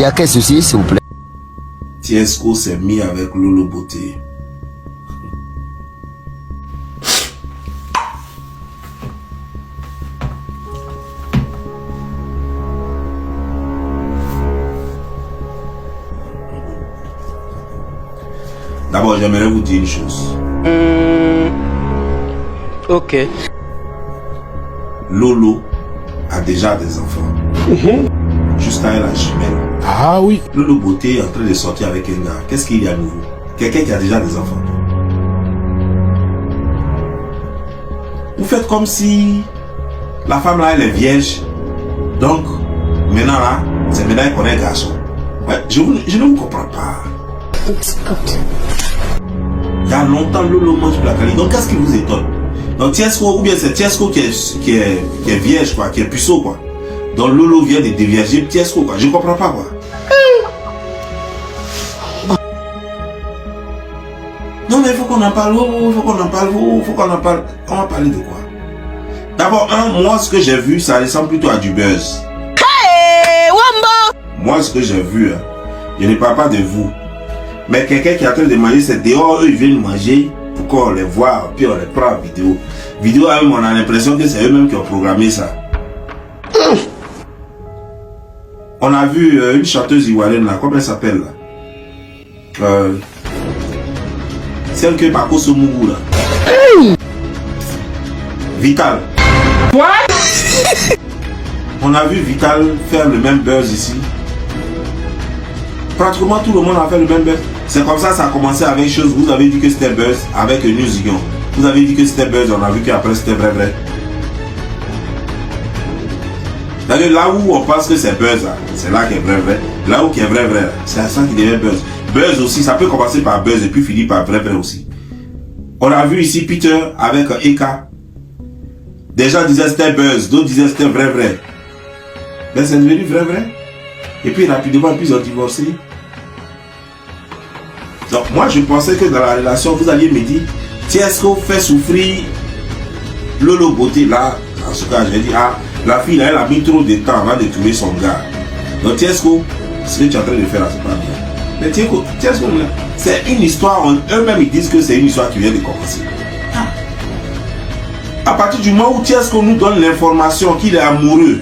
a quel souci, s'il vous plaît? Tiesco s'est mis avec Lolo Beauté. D'abord, j'aimerais vous dire une chose. Ok. Lolo a déjà des enfants. Jusqu'à elle, la jumelle. Ah oui. Lolo Beauté est en train de sortir avec un gars. Qu'est-ce qu'il y a à nouveau? Quelqu'un qui a déjà des enfants. Vous faites comme si la femme là, elle est vierge. Donc, maintenant là, c'est maintenant qu'on est un garçon. Ouais, je ne vous comprends pas. Il y a longtemps, Lolo mange la Cali. Donc, qu'est-ce qui vous étonne? Donc, Tiesco, ou bien c'est Tiesco qui est vierge, quoi, qui est puceau, quoi. Donc, Lolo vient de dévierger Tiesco, quoi. Je ne comprends pas, quoi. Non, mais il faut qu'on en parle, il faut qu'on en parle, il faut qu'on en parle. On va parler de quoi? D'abord, moi, ce que j'ai vu, ça ressemble plutôt à du buzz. Hey, Wamba! Moi, ce que j'ai vu, hein, je ne parle pas de vous. Mais quelqu'un qui est en train de manger, c'est dehors, eux, ils viennent manger pour qu'on les voit, puis on les prend en vidéo. Vidéo, même, on a l'impression que c'est eux-mêmes qui ont programmé ça. On a vu une chanteuse ivoirienne, là, comment elle s'appelle, là? Celle que Paco Somougou, là. Vital. What? On a vu Vital faire le même buzz ici. Pratiquement tout le monde a fait le même buzz. C'est comme ça, ça a commencé avec chose. Vous avez dit que c'était buzz avec New Zigon. Vous avez dit que c'était buzz, on a vu qu'après c'était vrai. D'ailleurs, là où on pense que c'est buzz, c'est là qui est vrai. Là où qui est vrai, c'est ça qui devient buzz. Buzz aussi, ça peut commencer par buzz et puis finir par vrai aussi. On a vu ici Peter avec Eka. Des gens disaient c'était buzz, d'autres disaient c'était vrai. Mais c'est devenu vrai. Et puis rapidement, ils ont divorcé. Donc moi je pensais que dans la relation, vous alliez me dire, Tiesco fait souffrir Lolo Beauté. Là, en ce cas, j'ai dit, la fille là, elle a mis trop de temps avant de trouver son gars. Donc Tiesco, ce que tu es en train de faire là, c'est pas bien. Mais Tiesco, c'est une histoire, eux-mêmes ils disent que c'est une histoire qui vient de commencer. À partir du moment où Tiesco nous donne l'information qu'il est amoureux,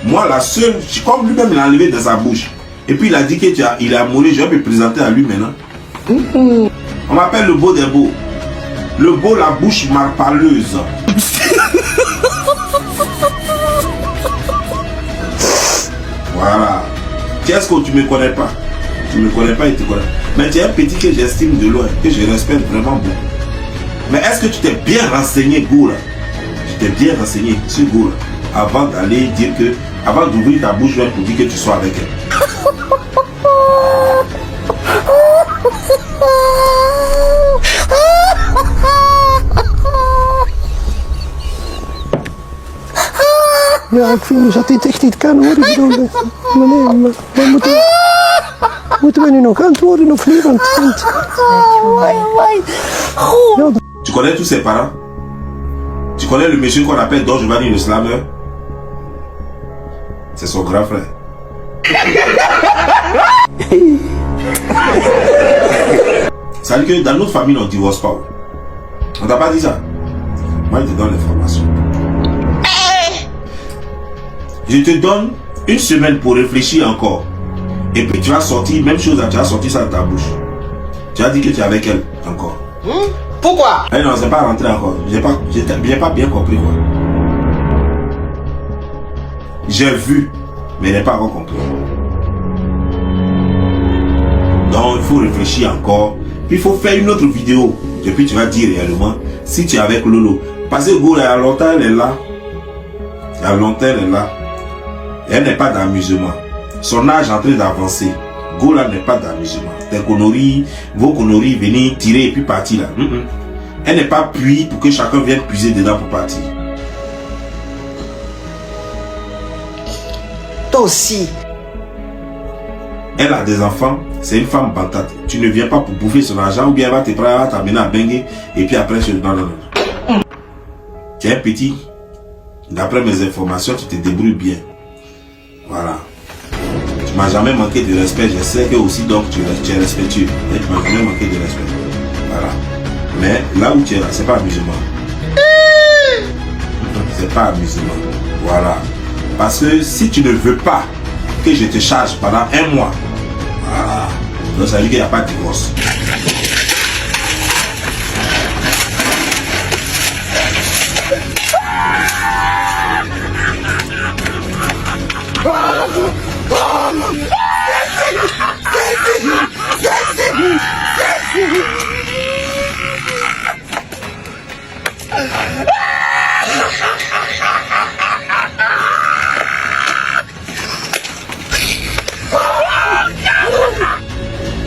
moi la seule, comme lui-même l'a enlevé de sa bouche, et puis il a dit qu'il est amoureux, je vais me présenter à lui maintenant. On m'appelle le beau des beaux. Le beau, la bouche marpaleuse. Voilà. Tiesco, tu me connais pas. Tu me connais pas et tu connais. Mais tu es un petit que j'estime de loin, que je respecte vraiment beaucoup. Mais est-ce que tu t'es bien renseigné, Goula? Tu t'es bien renseigné sur Goula avant d'aller dire que, avant d'ouvrir ta bouche pour dire que tu sois avec elle. Ja, ik vind dat dit echt niet kan hoor. Ik bedoel, maar moeten we nu nog antwoorden of niet? Want ja, tu connais tous ses parents? Tu connais le monsieur qu'on appelle Don Giovanni le slammer? C'est son grand frère. Ça veut dire que dans notre famille, on ne divorce pas. On t'a pas dit ça? Moi, je te donne l'information. Je te donne une semaine pour réfléchir encore. Et puis tu vas sortir, même chose, tu vas sortir ça de ta bouche. Tu as dit que tu es avec elle encore. Pourquoi? Eh non, c'est pas rentré encore. J'ai pas bien compris quoi. J'ai vu, mais je n'ai pas encore compris. Donc il faut réfléchir encore. Puis il faut faire une autre vidéo. Et puis tu vas dire réellement si tu es avec Lolo. Parce que Go, il y a longtemps, elle est là. Il y a longtemps, elle est là. Elle n'est pas d'amusement. Son âge est en train d'avancer. Gola n'est pas d'amusement. Tes conneries, vos conneries, venir tirer et puis partir là. Elle n'est pas puits pour que chacun vienne puiser dedans pour partir. Toi aussi. Elle a des enfants, c'est une femme bantate. Tu ne viens pas pour bouffer son argent ou bien elle va te prendre, elle va t'amener à Bengue et puis après je non. Tu es un petit. D'après mes informations, tu te débrouilles bien. Voilà. Tu m'as jamais manqué de respect. Je sais que aussi donc tu es respectueux. Et tu m'as jamais manqué de respect. Voilà. Mais là où tu es là, c'est pas amusement. C'est pas amusement. Voilà. Parce que si tu ne veux pas que je te charge pendant 1 mois, voilà. Donc ça veut dire qu'il n'y a pas de divorce.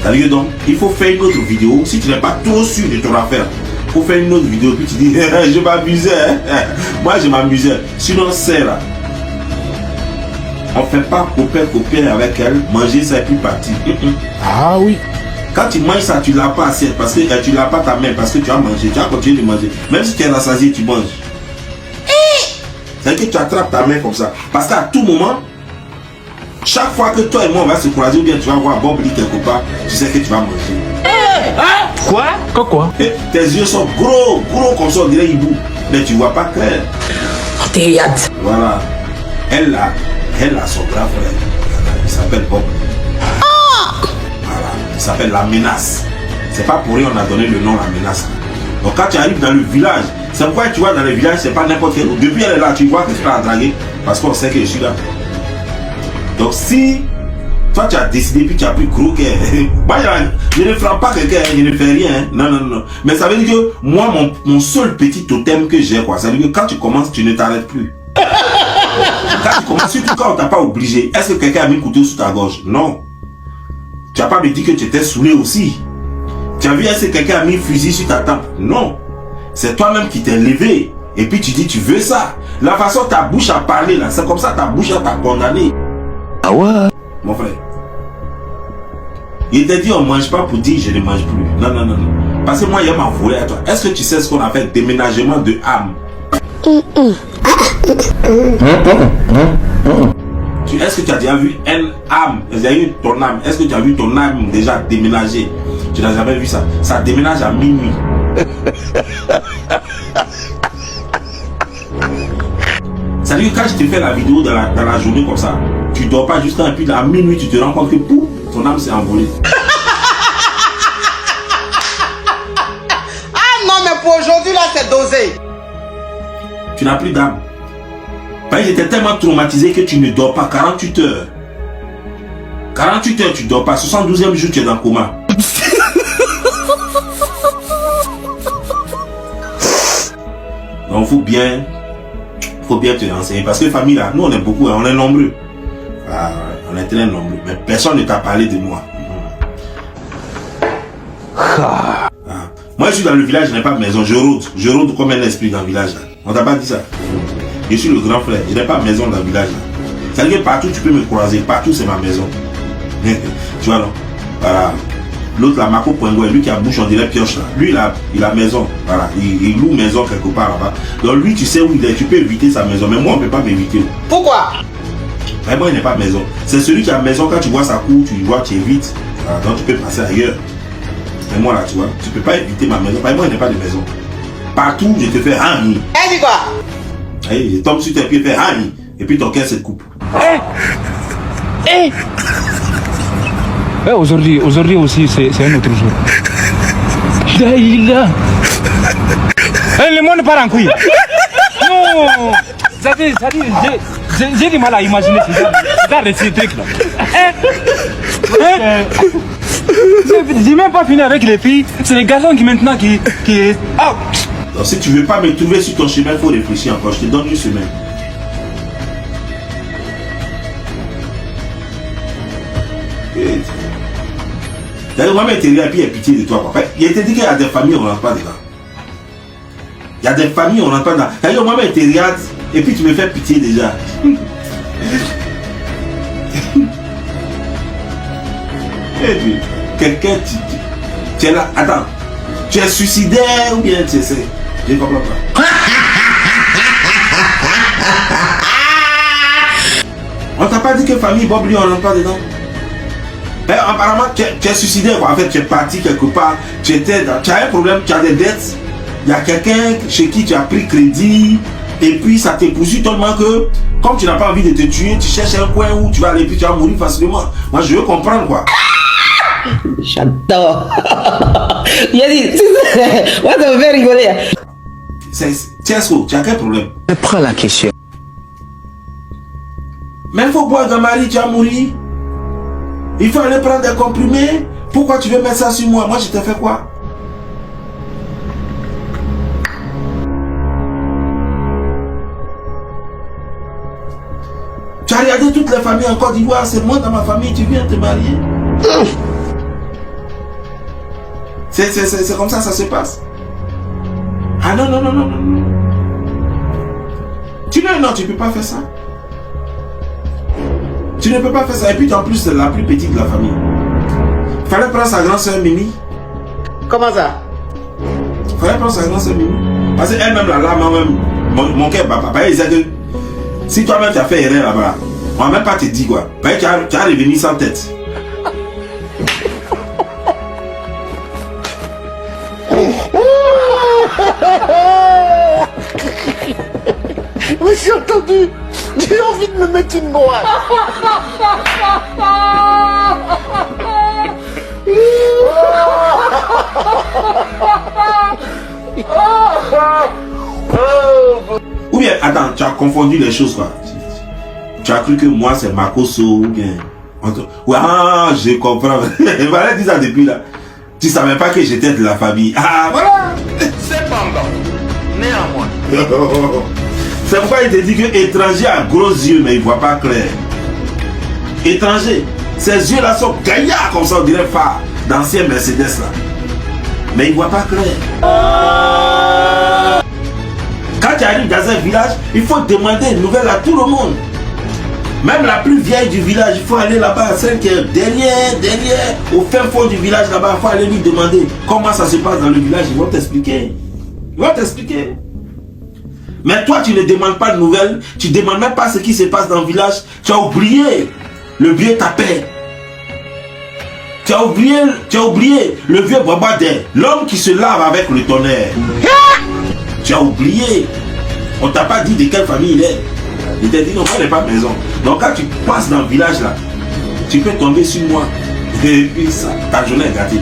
C'est-à-dire donc, il faut faire une autre vidéo. Si tu n'es pas trop sûr de ton affaire, il faut faire une autre vidéo. Puis tu dis, je m'amusais. Moi, je m'amusais. Sinon, c'est là. On ne fait pas copain avec elle. Manger, ça et puis partir. Ah oui. Quand tu manges ça, tu ne l'as pas assiette. Parce que tu ne l'as pas ta main. Parce que tu as mangé. Tu as continué de manger. Même si tu es rassasié, tu manges. C'est-à-dire que tu attrapes ta main comme ça. Parce qu'à tout moment, chaque fois que toi et moi on va se croiser ou bien tu vas voir Bob Lee quelque part, tu sais que tu vas manger. Quoi? Quoi? Et tes yeux sont gros comme ça, on dirait hibou. Mais tu vois pas clair. Voilà. Elle a son grand frère. Il s'appelle Bob. Voilà. Il s'appelle La Menace. C'est pas pour rien on a donné le nom La Menace. Donc quand tu arrives dans le village, c'est pourquoi tu vois dans le village, c'est pas n'importe quel. Depuis elle est là, tu vois que tu vas la draguer. Parce qu'on sait que je suis là. Donc si toi tu as décidé puis tu as pris gros cœur, moi je ne frappe pas quelqu'un, je ne fais rien. Non. Mais ça veut dire que moi mon seul petit totem que j'ai quoi, ça veut dire que quand tu commences tu ne t'arrêtes plus. Quand tu commences, surtout quand on t'a pas obligé, est-ce que quelqu'un a mis un couteau sous ta gorge? Non. Tu n'as pas me dit que tu étais saoulé aussi. Tu as vu est-ce que quelqu'un a mis un fusil sur ta tempe? Non. C'est toi-même qui t'es levé. Et puis tu dis tu veux ça. La façon ta bouche a parlé là, c'est comme ça ta bouche t'a condamné. Ah ouais? Mon frère. Il t'a dit on mange pas pour dire je ne mange plus. Non. Parce que moi il m'a volé à toi. Est-ce que tu sais ce qu'on a fait? Déménagement de âme. Est-ce que tu as déjà vu une âme? Ton âme. Est-ce que tu as vu ton âme déjà déménager? Tu n'as jamais vu ça. Ça déménage à minuit. Ça veut dire que quand je te fais la vidéo dans la journée comme ça, tu dors pas jusqu'à et puis à minuit tu te rends compte que pouf, ton âme s'est envolée. Ah non, mais pour aujourd'hui là, c'est dosé. Tu n'as plus d'âme. Parce que j'étais tellement traumatisé que tu ne dors pas 48 heures. 48 heures tu dors pas. 72e jour tu es dans le coma. Donc faut bien te renseigner. Parce que famille là, nous on est beaucoup, on est nombreux. Ah, on est très nombreux. Mais personne ne t'a parlé de moi. Ah. Moi je suis dans le village, je n'ai pas de maison. Je rôde comme un esprit dans le village là. On t'a pas dit ça. Je suis le grand frère, je n'ai pas de maison dans le village là. Ça veut dire que partout tu peux me croiser, partout c'est ma maison. Tu vois non? Voilà. L'autre là, Marco Poingo, lui qui a bouche on dirait pioche là. Lui il a maison. Voilà. Il loue maison quelque part là-bas. Donc lui tu sais où il est, tu peux éviter sa maison. Mais moi on ne peut pas m'éviter. Pourquoi? Vraiment il n'est pas maison. C'est celui qui a maison, quand tu vois sa cour, tu vois, tu évites. Voilà. Donc tu peux passer ailleurs. Mais moi là tu vois, tu peux pas éviter ma maison. Moi il n'est pas de maison. Partout je te fais ami. Elle dit quoi? Allez, je tombe sur tes pieds, fais ami. Et puis ton cœur se coupe. Aujourd'hui aussi, c'est un autre jour. Le monde part en couille. Non, ça dit, j'ai du mal à imaginer ces trucs là. J'ai même pas fini avec les filles. C'est les garçons qui maintenant qui... Ah. Donc si tu veux pas me trouver sur ton chemin, il faut réfléchir encore. Je te donne une semaine. D'ailleurs, moi-même, il et puis il a pitié de toi. Il a été dit qu'il y a des familles, on ne rentre pas dedans. Il y a des familles, on ne rentre pas dedans. D'ailleurs, moi-même, il te regarde et puis tu me fais pitié déjà. Et puis, quelqu'un, tu es là, attends, tu es suicidaire ou bien tu essaies? Je ne comprends pas. On t'a pas dit que famille Bob Lee, on ne rentre pas dedans? Mais apparemment, tu es suicidaire, quoi. En fait, tu es parti quelque part, tu as un problème, tu as des dettes. Il y a quelqu'un chez qui tu as pris crédit, et puis ça te poursuit tellement que, comme tu n'as pas envie de te tuer, tu cherches un coin où tu vas aller, puis tu vas mourir facilement. Moi, je veux comprendre, quoi. J'adore. Il a dit, ouais, ça me fait rigoler. Tiesco, tu as quel problème? Je prends la question. Mais il faut boire Gamari, tu vas mourir. Il faut aller prendre des comprimés. Pourquoi tu veux mettre ça sur moi? Moi, je t'ai fait quoi? Tu as regardé toutes les familles en Côte d'Ivoire, c'est moi dans ma famille, tu viens te marier. C'est comme ça se passe. Ah non, non, non, non, non. Tu ne peux pas faire ça. Tu ne peux pas faire ça. Et puis en plus, c'est la plus petite de la famille. Il fallait prendre sa grande soeur Mimi. Comment ça? Il fallait prendre sa grande soeur Mimi. Parce qu'elle-même, là, moi-même, mon cœur, papa, il disait que si toi-même tu as fait erreur là-bas, on va même pas te dire quoi. Tu as revenu sans tête. Mais j'ai entendu. J'ai envie de me mettre une noix. Ou bien, attends, tu as confondu les choses quoi. Tu as cru que moi c'est Makoso ou bien... Ouais, ah, je comprends. Il fallait dire ça depuis là. Tu savais pas que j'étais de la famille. Ah, voilà. Cependant, néanmoins. C'est pourquoi il te dit que étranger a gros yeux mais il voit pas clair. Étranger, ses yeux là sont gaillards comme ça, on dirait phare d'anciens Mercedes là. Mais il voit pas clair. Quand tu arrives dans un village, il faut demander une nouvelle à tout le monde. Même la plus vieille du village, il faut aller là-bas à 5 heures, derrière, au fin fond du village là-bas, il faut aller lui demander comment ça se passe dans le village. Ils vont t'expliquer. Ils vont t'expliquer. Mais toi, tu ne demandes pas de nouvelles, tu ne demandes même pas ce qui se passe dans le village. Tu as oublié le vieux tapet. Tu as oublié le vieux Babadé, l'homme qui se lave avec le tonnerre. Tu as oublié. On t'a pas dit de quelle famille il est. Il t'a dit non, moi, il n'est pas maison. Donc quand tu passes dans le village là, tu peux tomber sur moi. Et puis ça, ta journée est gâtée.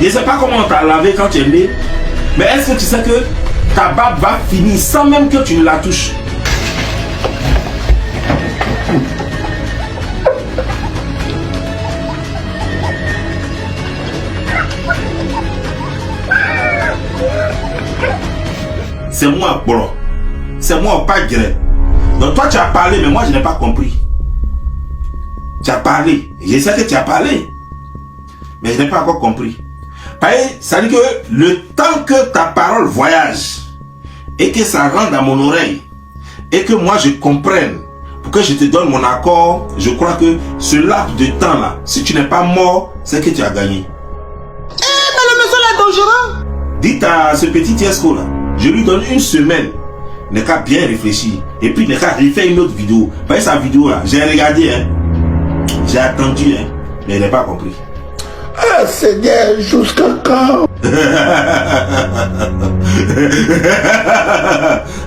Je ne sais pas comment on t'a lavé quand tu es né, mais est-ce que tu sais que ta barbe va finir sans même que tu ne la touches? C'est moi, bro. C'est moi, pas gré. Donc toi, tu as parlé, mais moi, je n'ai pas compris. Tu as parlé. Je sais que tu as parlé, mais je n'ai pas encore compris. Ça dit que le temps que ta parole voyage et que ça rentre dans mon oreille et que moi je comprenne pour que je te donne mon accord, je crois que ce laps de temps là, si tu n'es pas mort, c'est que tu as gagné. Mais le monsieur là est dangereux. Dites à ce petit Tiesco là, je lui donne une semaine, n'est qu'à bien réfléchir et puis n'est qu'à refaire une autre vidéo. Parce que sa vidéo là, j'ai regardé, hein, j'ai attendu, hein, mais il n'a pas compris. Ah Seigneur, jusqu'à quand?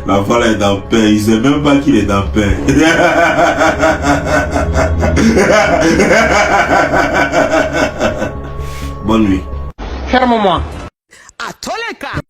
L'enfant là est dans paix, il sait même pas qu'il est dans paix. Bonne nuit. Ferme-moi. À tous les cas.